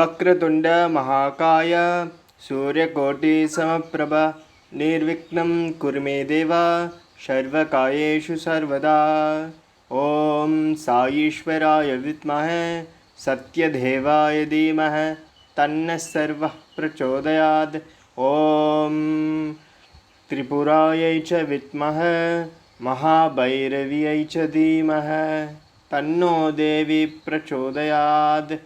वक्रतुण्ड महाकाय सूर्यकोटि समप्रभ निर्विघ्नं कुरु मे देव सर्वकार्येषु सर्वदा। ॐ साईश्वराय विद्महे सत्यदेवाय धीमहि तन्नः सर्वः प्रचोदयात्। ॐ त्रिपुरायै च विद्महे महाभैरव्यै च धीमहि तन्नो देवी प्रचोदयात्।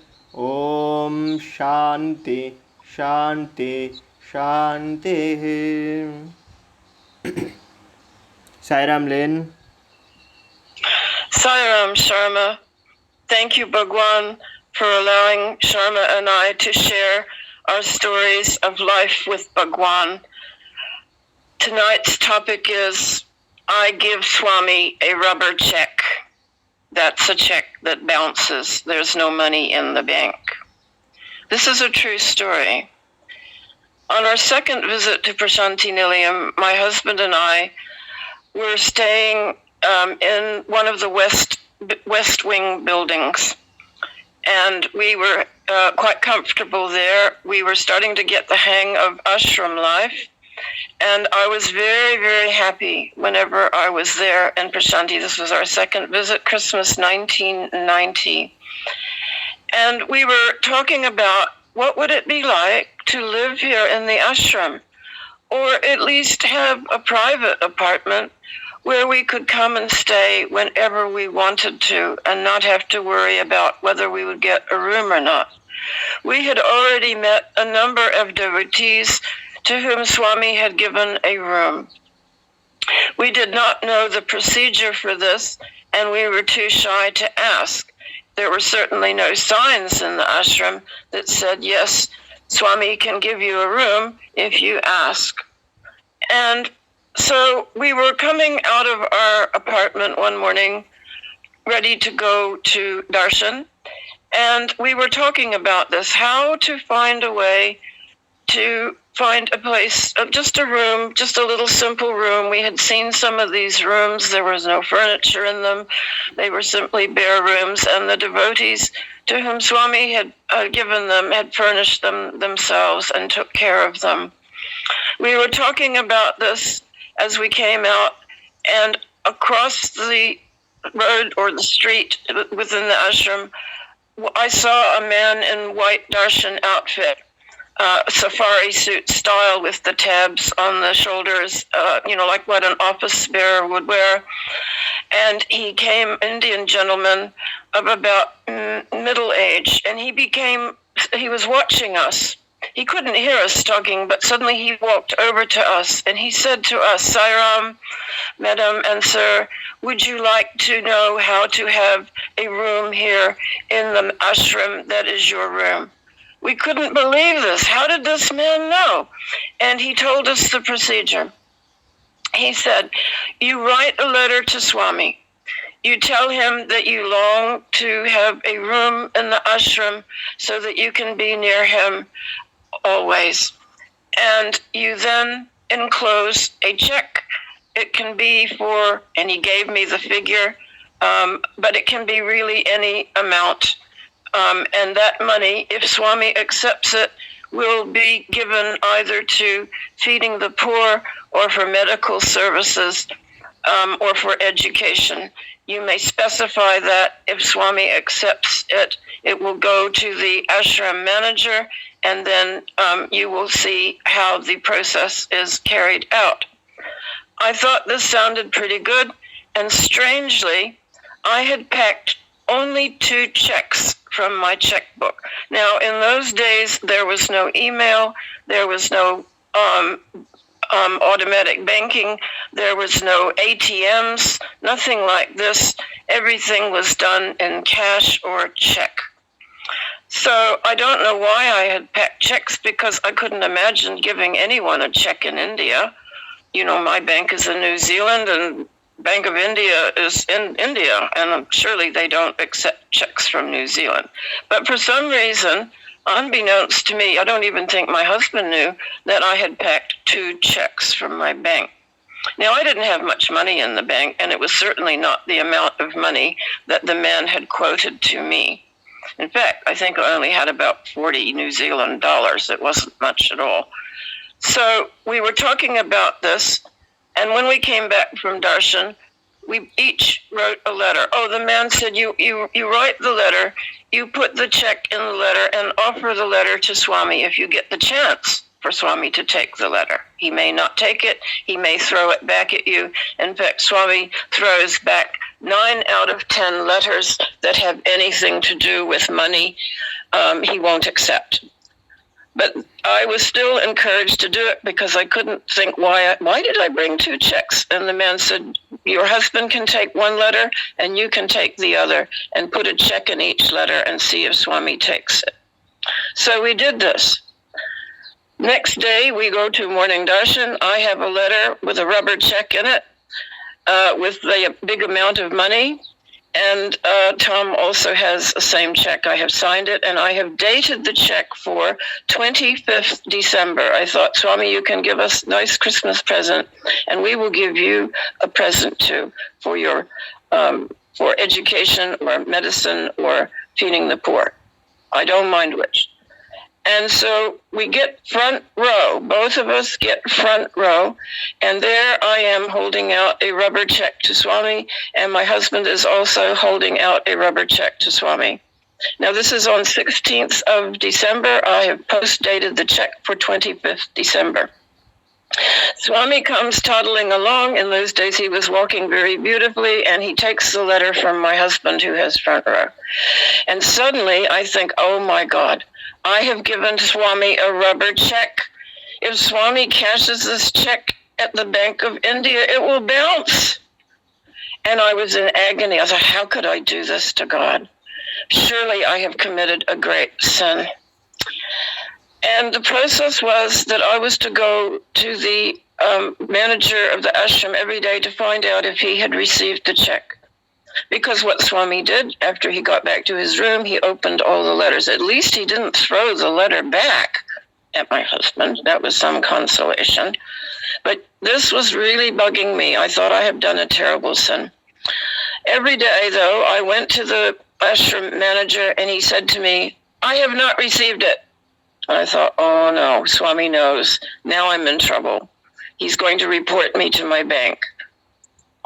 ॐ शान्ति शान्ति शान्तिः। Sairam Lin. Sairam Sharma. Thank you, Bhagwan, for allowing Sharma and I to share our stories of life with Bhagwan. Tonight's topic is, I give Swami a rubber check. That's a check that bounces. There's no money in the bank. This is a true story. On our second visit to Prashanti Nilayam, my husband and I were staying in one of the West Wing buildings. And we were quite comfortable there. We were starting to get the hang of ashram life. And I was very, very happy whenever I was there in Prashanti. This was our second visit, Christmas 1990. And we were talking about what would it be like to live here in the ashram, or at least have a private apartment where we could come and stay whenever we wanted to and not have to worry about whether we would get a room or not. We had already met a number of devotees to whom Swami had given a room. We did not know the procedure for this, and we were too shy to ask. There were certainly no signs in the ashram that said, yes, Swami can give you a room if you ask. And so we were coming out of our apartment one morning, ready to go to darshan, and we were talking about this, how to find a way to find a place, just a room, just a little simple room. We had seen some of these rooms. There was no furniture in them. They were simply bare rooms, and the devotees to whom Swami had given them had furnished them themselves and took care of them. We were talking about this as we came out, and across the road or the street within the ashram, I saw a man in white darshan outfit, safari suit style with the tabs on the shoulders, like what an office bearer would wear. And he came, Indian gentleman of about middle age, and he was watching us. He couldn't hear us talking, but suddenly he walked over to us and he said to us, Sairam, Madam and Sir, would you like to know how to have a room here in the ashram that is your room? We couldn't believe this. How did this man know? And he told us the procedure. He said, you write a letter to Swami. You tell him that you long to have a room in the ashram so that you can be near him always. And you then enclose a check. It can be for, and he gave me the figure, but it can be really any amount. And that money, if Swami accepts it, will be given either to feeding the poor or for medical services or for education. You may specify that if Swami accepts it, it will go to the ashram manager, and then you will see how the process is carried out. I thought this sounded pretty good, and strangely, I had packed only 2 checks from my checkbook. Now, in those days, there was no email, there was no automatic banking, there was no ATMs, nothing like this. Everything was done in cash or check. So I don't know why I had packed checks, because I couldn't imagine giving anyone a check in India. My bank is in New Zealand, and Bank of India is in India, and surely they don't accept checks from New Zealand. But for some reason, unbeknownst to me, I don't even think my husband knew that I had packed 2 checks from my bank. Now, I didn't have much money in the bank, and it was certainly not the amount of money that the man had quoted to me. In fact, I think I only had about 40 New Zealand dollars. It wasn't much at all. So we were talking about this, and when we came back from darshan, we each wrote a letter. Oh, the man said, you write the letter, you put the check in the letter, and offer the letter to Swami if you get the chance for Swami to take the letter. He may not take it. He may throw it back at you. In fact, Swami throws back 9 out of 10 letters that have anything to do with money. He won't accept. But I was still encouraged to do it because I couldn't think why did I bring 2 checks? And the man said, your husband can take 1 letter and you can take the other, and put a check in each letter and see if Swami takes it. So we did this. Next day we go to morning darshan. I have a letter with a rubber check in it with a big amount of money. And Tom also has the same check. I have signed it, and I have dated the check for 25th December. I thought, Swami, you can give us a nice Christmas present, and we will give you a present too for your for education or medicine or feeding the poor. I don't mind which. And so we get front row. Both of us get front row. And there I am holding out a rubber check to Swami. And my husband is also holding out a rubber check to Swami. Now, this is on 16th of December. I have post-dated the check for 25th December. Swami comes toddling along. In those days, he was walking very beautifully, and he takes the letter from my husband, who has front row. And suddenly, I think, oh, my God, I have given Swami a rubber check. If Swami cashes this check at the Bank of India, it will bounce. And I was in agony. I thought, how could I do this to God? Surely I have committed a great sin. And the process was that I was to go to the manager of the ashram every day to find out if he had received the check. Because what Swami did after he got back to his room, he opened all the letters. At least he didn't throw the letter back at my husband. That was some consolation. But this was really bugging me. I thought I had done a terrible sin. Every day, though, I went to the ashram manager, and he said to me, I have not received it. And I thought, oh no, Swami knows. Now I'm in trouble. He's going to report me to my bank.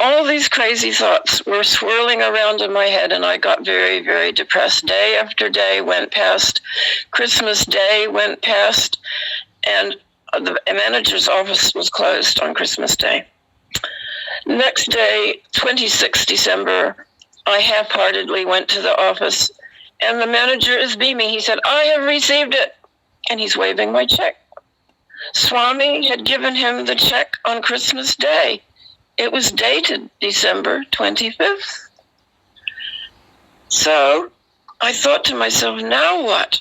All these crazy thoughts were swirling around in my head, and I got very, very depressed. Day after day went past. Christmas Day went past, and the manager's office was closed on Christmas Day. Next day, 26th December, I half-heartedly went to the office, and the manager is beaming. He said, I have received it, and he's waving my check. Swami had given him the check on Christmas Day. It was dated December 25th. So I thought to myself, now what?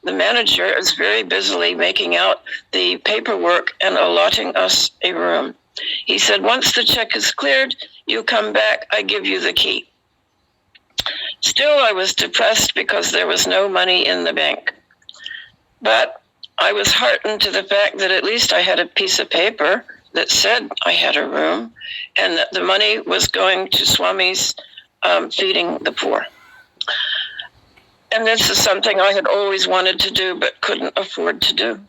The manager is very busily making out the paperwork and allotting us a room. He said, once the check is cleared, you come back, I give you the key. Still, I was depressed because there was no money in the bank. But I was heartened to the fact that at least I had a piece of paper that said I had a room, and that the money was going to Swami's feeding the poor. And this is something I had always wanted to do but couldn't afford to do.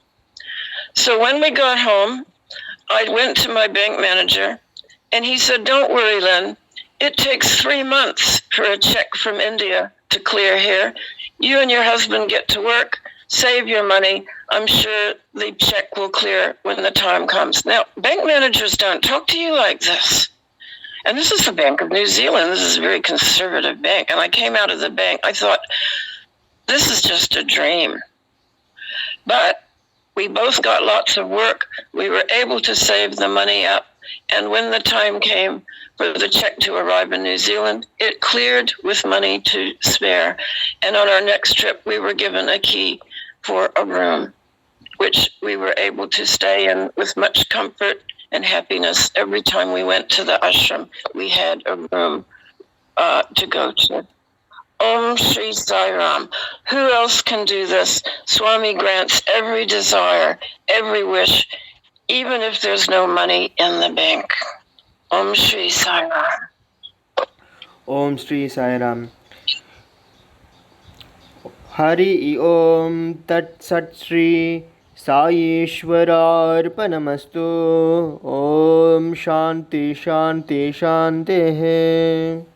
So when we got home, I went to my bank manager, and he said, don't worry, Lynn. It takes 3 months for a check from India to clear here. You and your husband get to work, save your money. I'm sure the check will clear when the time comes. Now, bank managers don't talk to you like this. And this is the Bank of New Zealand. This is a very conservative bank. And I came out of the bank, I thought, this is just a dream. But we both got lots of work. We were able to save the money up. And when the time came for the check to arrive in New Zealand, it cleared with money to spare. And on our next trip, we were given a key for a room, which we were able to stay in with much comfort and happiness. Every time we went to the ashram, we had a room to go to. Om Shri Sai Ram. Who else can do this? Swami grants every desire, every wish, even if there's no money in the bank. Om Shri Sai Ram. Om Shri Sai Ram. Hari ओम तत्सत् श्री साईश्वरार्पणमस्तु। ओम शांति शांति शांति।